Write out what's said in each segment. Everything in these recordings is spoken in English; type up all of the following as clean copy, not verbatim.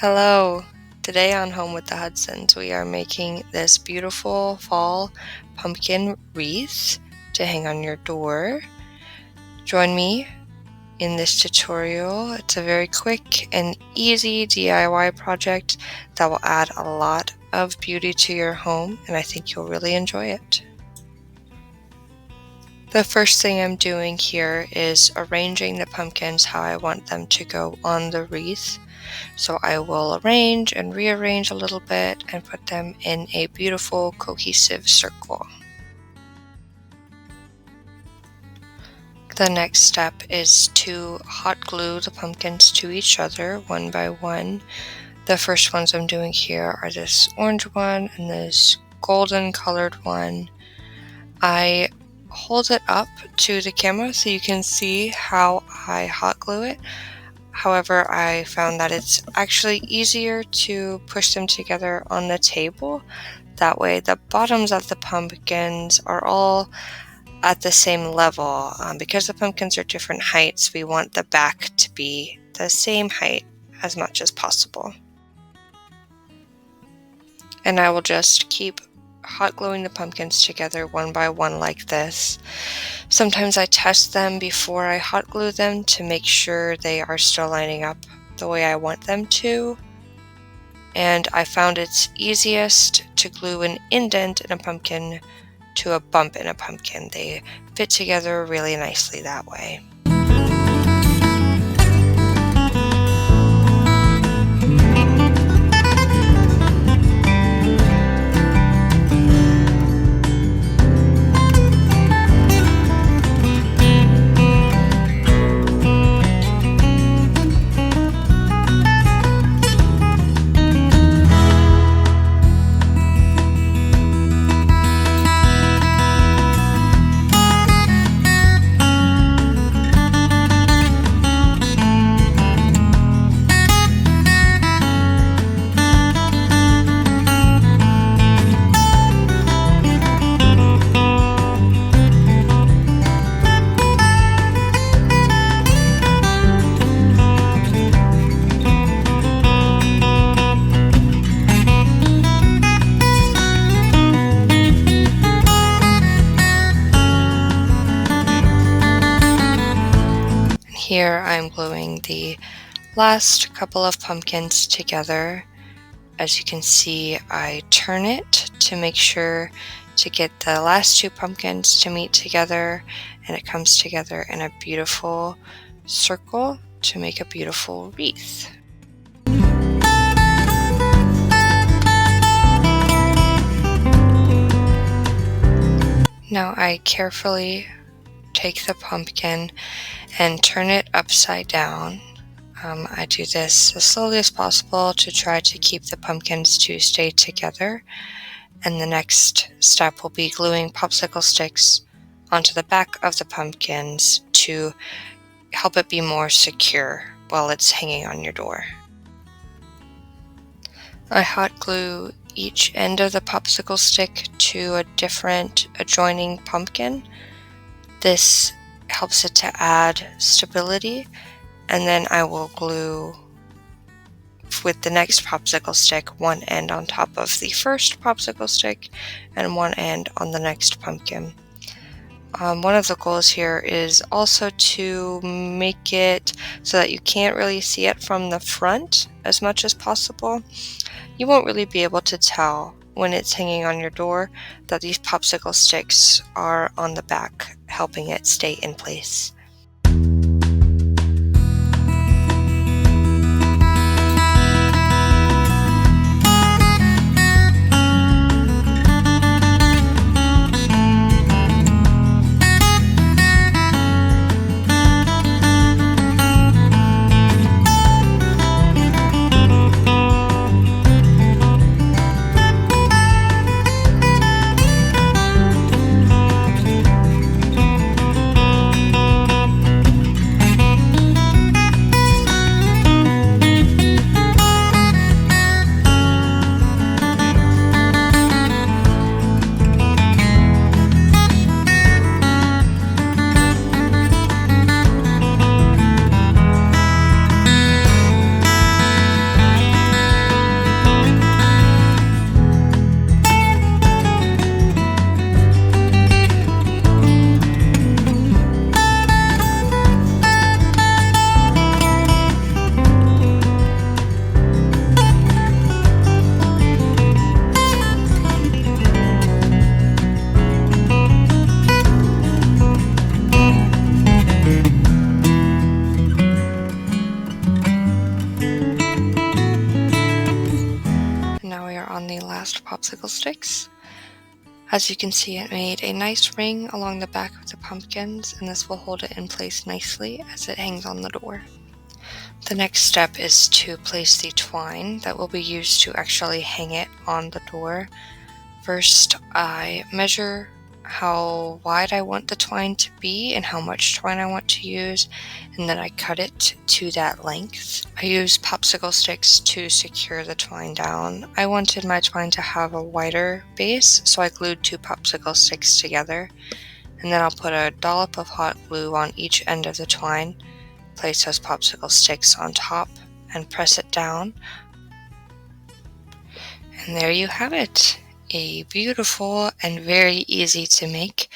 Hello! Today on Home with the Hudsons, we are making this beautiful fall pumpkin wreath to hang on your door. Join me in this tutorial. It's a very quick and easy DIY project that will add a lot of beauty to your home, and I think you'll really enjoy it. The first thing I'm doing here is arranging the pumpkins how I want them to go on the wreath. So I will arrange and rearrange a little bit and put them in a beautiful cohesive circle. The next step is to hot glue the pumpkins to each other one by one. The first ones I'm doing here are this orange one and this golden colored one. I hold it up to the camera so you can see how I hot glue it. However, I found that it's actually easier to push them together on the table. That way the bottoms of the pumpkins are all at the same level. Because the pumpkins are different heights, we want the back to be the same height as much as possible. And I will just keep hot gluing the pumpkins together one by one like this. Sometimes I test them before I hot glue them to make sure they are still lining up the way I want them to. And I found it's easiest to glue an indent in a pumpkin to a bump in a pumpkin. They fit together really nicely that way. Here I'm gluing the last couple of pumpkins together. As you can see, I turn it to make sure to get the last two pumpkins to meet together, and it comes together in a beautiful circle to make a beautiful wreath. Now I carefully take the pumpkin and turn it upside down. I do this as slowly as possible to try to keep the pumpkins to stay together. And the next step will be gluing popsicle sticks onto the back of the pumpkins to help it be more secure while it's hanging on your door. I hot glue each end of the popsicle stick to a different adjoining pumpkin. This helps it to add stability, and then I will glue with the next popsicle stick one end on top of the first popsicle stick and one end on the next pumpkin. One of the goals here is also to make it so that you can't really see it from the front as much as possible. You won't really be able to tell when it's hanging on your door that these popsicle sticks are on the back, helping it stay in place. used popsicle sticks. As you can see, it made a nice ring along the back of the pumpkins, and this will hold it in place nicely as it hangs on the door. The next step is to place the twine that will be used to actually hang it on the door. First, I measure how wide I want the twine to be and how much twine I want to use, and then I cut it to that length. I use popsicle sticks to secure the twine down. I wanted my twine to have a wider base, so I glued 2 popsicle sticks together, and then I'll put a dollop of hot glue on each end of the twine, place those popsicle sticks on top, and press it down. And there you have it. A beautiful and very easy to make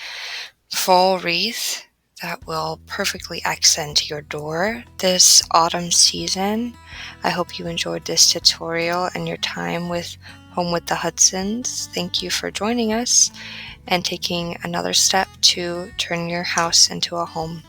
fall wreath that will perfectly accent your door this autumn season. I hope you enjoyed this tutorial and your time with Home with the Hudsons. Thank you for joining us and taking another step to turn your house into a home.